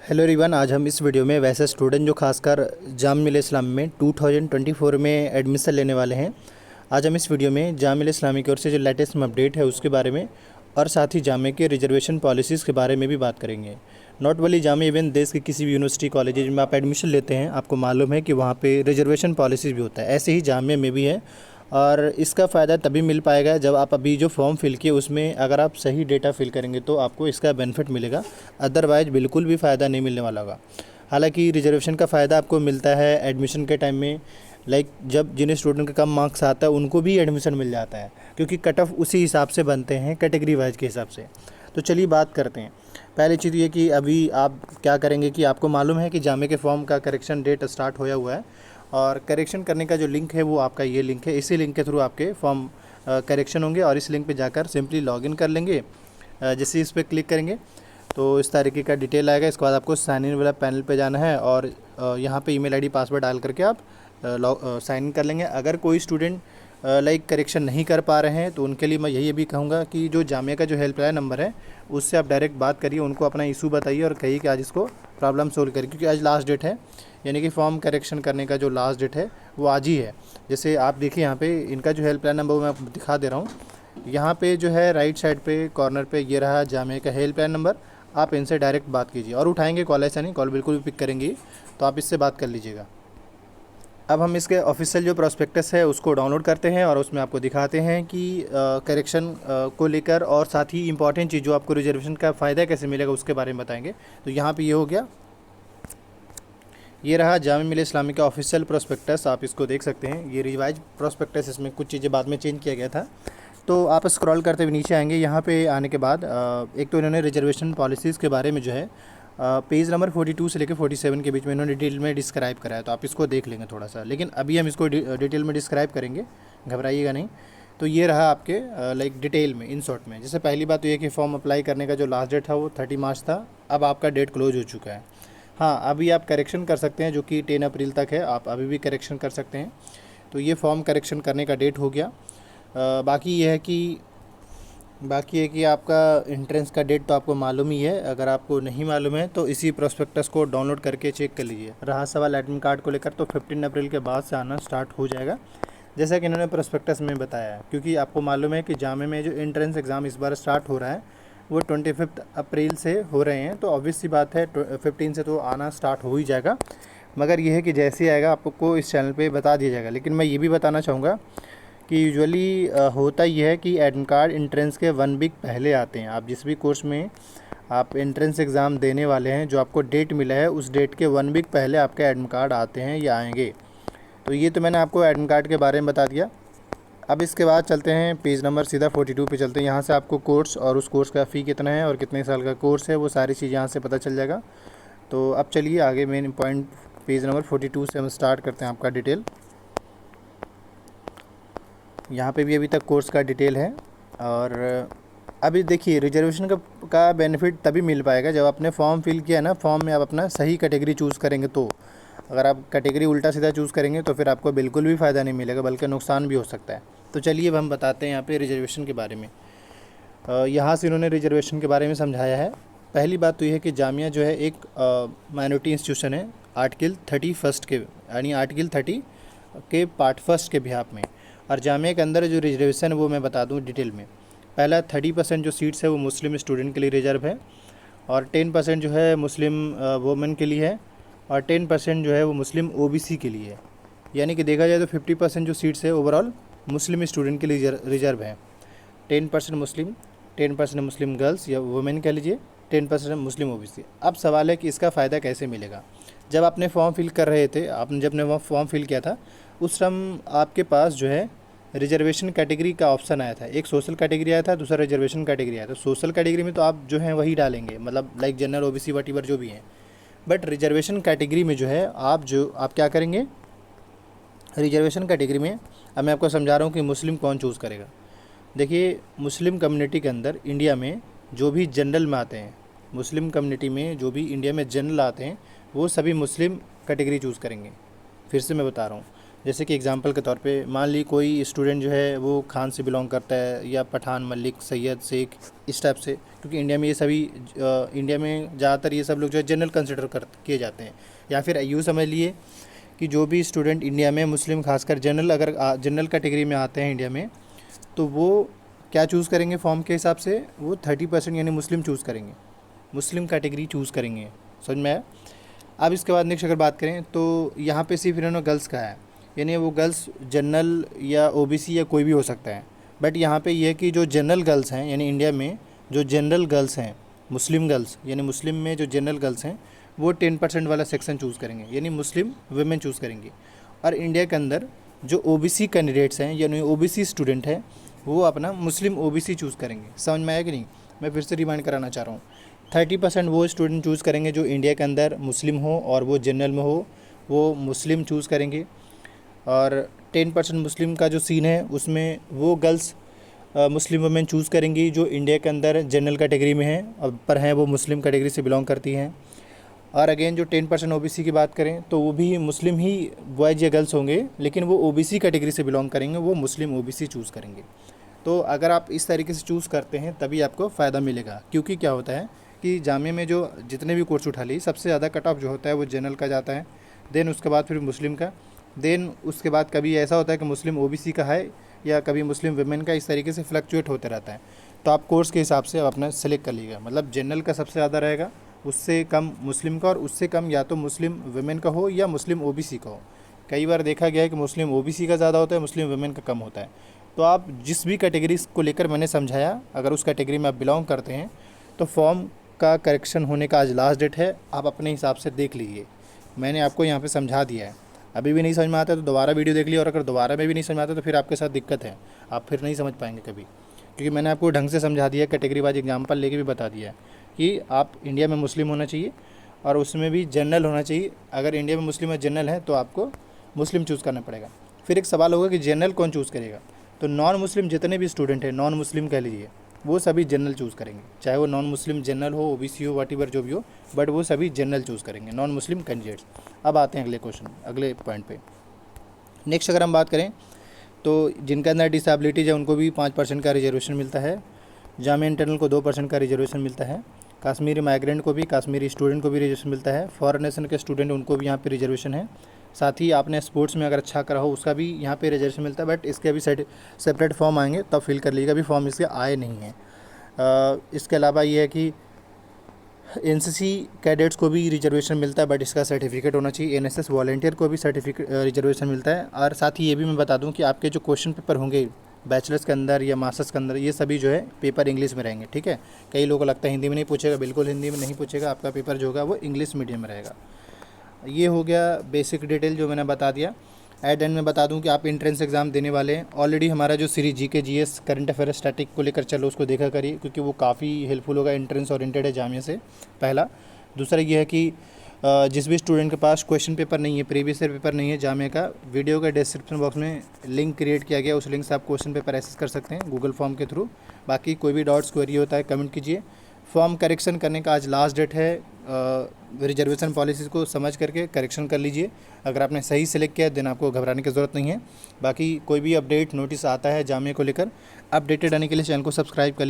Hello everyone, आज हम इस वीडियो में वैसे स्टूडेंट जो खासकर जामिया इस्लाम में 2024 में एडमिशन लेने वाले हैं, आज हम इस वीडियो में जामिया इस्लामी की ओर से जो लेटेस्ट अपडेट है उसके बारे में और साथ ही जामिया के रिजर्वेशन पॉलिसीज़ के बारे में भी बात करेंगे। नॉट ओनली जामिया, इवन देश के किसी भी यूनिवर्सिटी कॉलेज में आप एडमिशन लेते हैं, आपको मालूम है कि वहाँ पे रिजर्वेशन पॉलिसीज़ भी होता है। ऐसे ही जामिया में भी है और इसका फ़ायदा तभी मिल पाएगा जब आप अभी जो फॉर्म फिल किए उसमें अगर आप सही डेटा फिल करेंगे तो आपको इसका बेनिफिट मिलेगा, अदरवाइज़ बिल्कुल भी फ़ायदा नहीं मिलने वाला होगा। हालांकि रिजर्वेशन का फ़ायदा आपको मिलता है एडमिशन के टाइम में, जब जिन स्टूडेंट के कम मार्क्स आता है उनको भी एडमिशन मिल जाता है, क्योंकि कट ऑफ उसी हिसाब से बनते हैं, कैटेगरी वाइज के हिसाब से। तो चलिए बात करते हैं। पहली चीज़ ये कि अभी आप क्या करेंगे कि आपको मालूम है कि जामिया के फॉर्म का करेक्शन डेट स्टार्ट होया हुआ है और करेक्शन करने का जो लिंक है वो आपका ये लिंक है। इसी लिंक के थ्रू आपके फॉर्म करेक्शन होंगे और इस लिंक पे जाकर सिंपली लॉगिन कर लेंगे। जैसे इस पर क्लिक करेंगे तो इस तरीके का डिटेल आएगा। इसके बाद आपको साइन इन वाला पैनल पे जाना है और यहाँ पे ईमेल आईडी पासवर्ड डाल करके आप साइन इन कर लेंगे। अगर कोई स्टूडेंट करेक्शन नहीं कर पा रहे हैं तो उनके लिए मैं यही भी कहूँगा कि जो जामिया का जो हेल्पलाइन नंबर है उससे आप डायरेक्ट बात करिए, उनको अपना इशू बताइए और कहिए कि आज इसको प्रॉब्लम सोल्व करिए, क्योंकि आज लास्ट डेट है, यानी कि फॉर्म करेक्शन करने का जो लास्ट डेट है वो आज ही है। जैसे आप देखिए यहाँ पे इनका जो हेल्पलाइन नंबर मैं आपको दिखा दे रहा हूँ। यहाँ पे जो है राइट साइड पे कॉर्नर पे ये रहा जामिया का हेल्पलाइन नंबर। आप इनसे डायरेक्ट बात कीजिए और उठाएंगे कॉल, ऐसा नहीं कॉल बिल्कुल भी पिक करेंगे, तो आप इससे बात कर लीजिएगा। अब हम इसके ऑफिशियल जो प्रोस्पेक्टस है उसको डाउनलोड करते हैं और उसमें आपको दिखाते हैं कि करेक्शन को लेकर और साथ ही इंपॉर्टेंट चीज़ जो आपको रिजर्वेशन का फ़ायदा कैसे मिलेगा उसके बारे में बताएंगे। तो यहाँ पे ये हो गया, ये रहा जामिया मिल्लिया इस्लामी का ऑफिशियल प्रोस्पेक्टस, आप इसको देख सकते हैं। ये रिवाइज प्रोस्पेक्टस, इसमें कुछ चीज़ें बाद में चेंज किया गया था। तो आप स्क्रॉल करते हुए नीचे आएंगे। यहाँ पे आने के बाद एक तो इन्होंने रिजर्वेशन पॉलिसीज़ के बारे में जो है पेज नंबर 42 से लेकर 47 के बीच में इन्होंने डिटेल में डिस्क्राइब करा है, तो आप इसको देख लेंगे थोड़ा सा। लेकिन अभी हम इसको डिटेल में डिस्क्राइब करेंगे, घबराइएगा नहीं। तो ये रहा आपके डिटेल में, इन शॉर्ट में। जैसे पहली बात तो ये कि फॉर्म अप्लाई करने का जो लास्ट डेट था वो 30 मार्च था, अब आपका डेट क्लोज हो चुका है। हाँ, अभी आप करेक्शन कर सकते हैं जो कि 10 अप्रैल तक है, आप अभी भी करेक्शन कर सकते हैं। तो ये फॉर्म करेक्शन करने का डेट हो गया। बाकी ये है कि आपका एंट्रेंस का डेट तो आपको मालूम ही है। अगर आपको नहीं मालूम है तो इसी प्रोस्पेक्टस को डाउनलोड करके चेक कर लीजिए। रहा सवाल एडमिट कार्ड को लेकर, तो 15 अप्रैल के बाद से आना स्टार्ट हो जाएगा, जैसा कि इन्होंने प्रोस्पेक्टस में बताया है। क्योंकि आपको मालूम है कि जामिया में जो एंट्रेंस एग्ज़ाम इस बार स्टार्ट हो रहा है वो 25 अप्रैल से हो रहे हैं, तो ऑब्वियस सी बात है 15 से तो आना स्टार्ट हो ही जाएगा। मगर यह है कि जैसे ही आएगा आपको इस चैनल पे बता दिया जाएगा। लेकिन मैं ये भी बताना चाहूँगा कि यूजुअली होता ये है कि एडमिट कार्ड एंट्रेंस के 1 वीक पहले आते हैं। आप जिस भी कोर्स में आप एंट्रेंस एग्ज़ाम देने वाले हैं, जो आपको डेट मिला है उस डेट के 1 वीक पहले आपके एडमिट कार्ड आते हैं या आएंगे। तो ये तो मैंने आपको एडमिट कार्ड के बारे में बता दिया। अब इसके बाद चलते हैं पेज नंबर सीधा 42 पे चलते हैं। यहाँ से आपको कोर्स और उस कोर्स का फ़ी कितना है और कितने साल का कोर्स है वो सारी चीज़ यहाँ से पता चल जाएगा। तो अब चलिए आगे मेन पॉइंट पेज नंबर 42 से हम स्टार्ट करते हैं आपका डिटेल। यहाँ पे भी अभी तक कोर्स का डिटेल है। और अभी देखिए रिजर्वेशन का बेनिफिट तभी मिल पाएगा जब आपने फॉर्म फिल किया ना, फॉर्म में आप अपना सही कैटेगरी चूज़ करेंगे। तो अगर आप कैटेगरी उल्टा सीधा चूज़ करेंगे तो फिर आपको बिल्कुल भी फ़ायदा नहीं मिलेगा, बल्कि नुकसान भी हो सकता है। तो चलिए अब हम बताते हैं यहाँ पे रिजर्वेशन के बारे में। यहाँ से इन्होंने रिजर्वेशन के बारे में समझाया है। पहली बात तो ये है कि जामिया जो है एक माइनॉरिटी इंस्टीट्यूशन है आर्टिकल 31 के, यानी आर्टिकल 30 के पार्ट 1 के बिहाफ में। और जामिया के अंदर जो रिजर्वेशन है वो मैं बता दूं डिटेल में। पहला 30% जो सीट्स है वो मुस्लिम स्टूडेंट के लिए रिजर्व है, और 10% जो है मुस्लिम वोमेन के लिए है, और 10% जो है वो मुस्लिम ओबीसी के लिए है। यानी कि देखा जाए तो 50% जो सीट्स है ओवरऑल मुस्लिम स्टूडेंट के लिए रिजर्व है। 10% मुस्लिम, 10% मुस्लिम गर्ल्स या वुमेन कह लीजिए, 10% मुस्लिम ओबीसी। अब सवाल है कि इसका फ़ायदा कैसे मिलेगा। जब आपने फॉर्म फिल कर रहे थे, आपने जब ने फॉर्म फिल किया था उस टाइम आपके पास जो है रिजर्वेशन कैटेगरी का ऑप्शन आया था। एक सोशल कैटेगरी आया था, दूसरा रिजर्वेशन कैटेगरी आया था। सोशल कैटेगरी में तो आप जो है वही डालेंगे, मतलब लाइक जनरल ओबीसी वटीवर जो भी हैं। बट रिजर्वेशन कैटेगरी में जो है आप क्या करेंगे, रिजर्वेशन कैटेगरी में अब मैं आपको समझा रहा हूँ कि मुस्लिम कौन चूज़ करेगा। देखिए मुस्लिम कम्युनिटी के अंदर इंडिया में जो भी जनरल में आते हैं, मुस्लिम कम्युनिटी में जो भी इंडिया में जनरल आते हैं वो सभी मुस्लिम कैटेगरी चूज़ करेंगे। फिर से मैं बता रहा हूँ, जैसे कि एग्जांपल के तौर पे मान ली कोई स्टूडेंट जो है वो खान से बिलोंग करता है या पठान, मलिक, सैयद, शेख, इस टाइप से, क्योंकि इंडिया में ये सभी इंडिया में ज़्यादातर ये सब लोग जो है जनरल कंसिडर कर किए जाते हैं। या फिर यूँ समझ लिए कि जो भी स्टूडेंट इंडिया में मुस्लिम खासकर जनरल अगर जनरल कैटेगरी में आते हैं इंडिया में, तो वो क्या चूज़ करेंगे फॉर्म के हिसाब से, वो 30% यानी मुस्लिम चूज़ करेंगे, मुस्लिम कैटेगरी चूज़ करेंगे। समझ में आया? अब इसके बाद नेक्स्ट अगर बात करें तो यहाँ पे सिर्फ इन्होंने गर्ल्स का है, यानी वो गर्ल्स जनरल या ओबीसी या कोई भी हो सकता है। बट यहाँ पे ये है कि जो जनरल गर्ल्स हैं, यानी इंडिया में जो जनरल गर्ल्स हैं, मुस्लिम गर्ल्स, यानी मुस्लिम में जो जनरल गर्ल्स हैं वो 10% वाला सेक्शन चूज़ करेंगे, यानी मुस्लिम वुमेन चूज़ करेंगी। और इंडिया के अंदर जो ओबीसी कैंडिडेट्स हैं यानी ओबीसी स्टूडेंट हैं वो अपना मुस्लिम ओबीसी चूज़ करेंगे। समझ में आया कि नहीं? मैं फिर से रिमाइंड कराना चाह रहा हूँ। 30% वो स्टूडेंट चूज़ करेंगे जो इंडिया के अंदर मुस्लिम हो और वो जनरल में हो, वो मुस्लिम चूज़ करेंगे। और 10% मुस्लिम का जो सीन है उसमें वो गर्ल्स मुस्लिम वुमेन चूज़ करेंगी जो इंडिया के अंदर जनरल कैटेगरी में हैं और पर हैं वो मुस्लिम कैटेगरी से बिलोंग करती हैं। और अगेन जो 10% ओबीसी की बात करें तो वो भी मुस्लिम ही बॉयज़ या गर्ल्स होंगे, लेकिन वो ओबीसी कैटेगरी से बिलोंग करेंगे, वो मुस्लिम ओबीसी चूज़ करेंगे। तो अगर आप इस तरीके से चूज़ करते हैं तभी आपको फ़ायदा मिलेगा, क्योंकि क्या होता है कि जामिया में जो जितने भी कोर्स उठा ली सबसे ज़्यादा कट ऑफ जो होता है वो जनरल का जाता है, देन उसके बाद फिर मुस्लिम का, देन उसके बाद कभी ऐसा होता है कि मुस्लिम ओबीसी का है या कभी मुस्लिम वुमेन का, इस तरीके से फ्लक्चुएट होते रहता है। तो आप कोर्स के हिसाब से आप अपना सेलेक्ट कर लीजिएगा, मतलब जनरल का सबसे ज़्यादा रहेगा, उससे कम मुस्लिम का, और उससे कम या तो मुस्लिम वुमेन का हो या मुस्लिम ओबीसी का हो। कई बार देखा गया है कि मुस्लिम ओबीसी का ज़्यादा होता है, मुस्लिम वुमेन का कम होता है। तो आप जिस भी कैटेगरी को लेकर मैंने समझाया, अगर उस कैटेगरी में आप बिलोंग करते हैं तो फॉर्म का करेक्शन होने का आज लास्ट डेट है, आप अपने हिसाब से देख लीजिए। मैंने आपको यहाँ पे समझा दिया है, अभी भी नहीं समझ में आता है तो दोबारा वीडियो देख लीजिए, और अगर दोबारा में भी नहीं समझ में आता तो फिर आपके साथ दिक्कत है, आप फिर नहीं समझ पाएंगे कभी, क्योंकि मैंने आपको ढंग से समझा दिया, कैटेगरी वाइज एग्जाम्पल लेके भी बता दिया है कि आप इंडिया में मुस्लिम होना चाहिए और उसमें भी जनरल होना चाहिए। अगर इंडिया में मुस्लिम और जनरल है तो आपको मुस्लिम चूज़ करना पड़ेगा। फिर एक सवाल होगा कि जनरल कौन चूज़ करेगा, तो नॉन मुस्लिम जितने भी स्टूडेंट हैं, नॉन मुस्लिम कह लीजिए, वो सभी जनरल चूज़ करेंगे, चाहे वो नॉन मुस्लिम जनरल हो, ओबीसी हो, व्हाटएवर जो भी हो, बट वो सभी जनरल चूज़ करेंगे, नॉन मुस्लिम कैंडिडेट्स। अब आते हैं अगले क्वेश्चन, अगले पॉइंट पे। नेक्स्ट अगर हम बात करें तो जिनके अंदर डिसेबिलिटीज़ है उनको भी 5% का रिजर्वेशन मिलता है, जामिया इंटरनल को 2% का रिजर्वेशन मिलता है, कश्मीरी माइग्रेंट को भी, कश्मीरी स्टूडेंट को भी रिजर्वेशन मिलता है, फॉरेन नेशन के स्टूडेंट उनको भी यहाँ पे रिजर्वेशन है। साथ ही आपने स्पोर्ट्स में अगर अच्छा करा हो उसका भी यहाँ पे रिजर्वेशन मिलता है, बट इसके अभी सेपरेट फॉर्म आएंगे तब फिल कर लीजिएगा, अभी फॉर्म इसके आए नहीं हैं। इसके अलावा ये है कि एनसीसी कैडेट्स को भी रिजर्वेशन मिलता है, बट इसका सर्टिफिकेट होना चाहिए। एनएसएस वॉलंटियर को भी सर्टिफिकेट रिजर्वेशन मिलता है। और साथ ही ये भी मैं बता दूं कि आपके जो क्वेश्चन पेपर होंगे बैचलर्स के अंदर या मास्टर्स के अंदर, ये सभी जो है पेपर इंग्लिश में रहेंगे, ठीक है। कई लोगों को लगता है हिंदी में नहीं पूछेगा, बिल्कुल हिंदी में नहीं पूछेगा, आपका पेपर जो होगा वो इंग्लिश मीडियम में रहेगा। ये हो गया बेसिक डिटेल जो मैंने बता दिया। एट एंड में बता दूं कि आप एंट्रेंस एग्ज़ाम देने वाले हैं, ऑलरेडी हमारा जो series GK GS current affair static को लेकर चलो उसको देखा करिए, क्योंकि वो काफ़ी हेल्पफुल होगा, एंट्रेंस ओरिएंटेड है जामिया से, पहला। दूसरा ये है कि जिस भी स्टूडेंट के पास क्वेश्चन पेपर नहीं है, प्रीवियस ईयर पेपर नहीं है जामिया का, वीडियो का डिस्क्रिप्शन बॉक्स में लिंक क्रिएट किया गया, उस लिंक से आप क्वेश्चन पेपर एक्सेस कर सकते हैं गूगल फॉर्म के थ्रू। बाकी कोई भी डाउट्स क्वेरी होता है कमेंट कीजिए। फॉर्म करेक्शन करने का आज लास्ट डेट है, रिजर्वेशन पॉलिसीज़ को समझ करके करेक्शन कर लीजिए। अगर आपने सही सेलेक्ट किया देन आपको घबराने की ज़रूरत नहीं है। बाकी कोई भी अपडेट नोटिस आता है जामिया को लेकर, अपडेटेड आने के लिए चैनल को सब्सक्राइब कर लीजिए।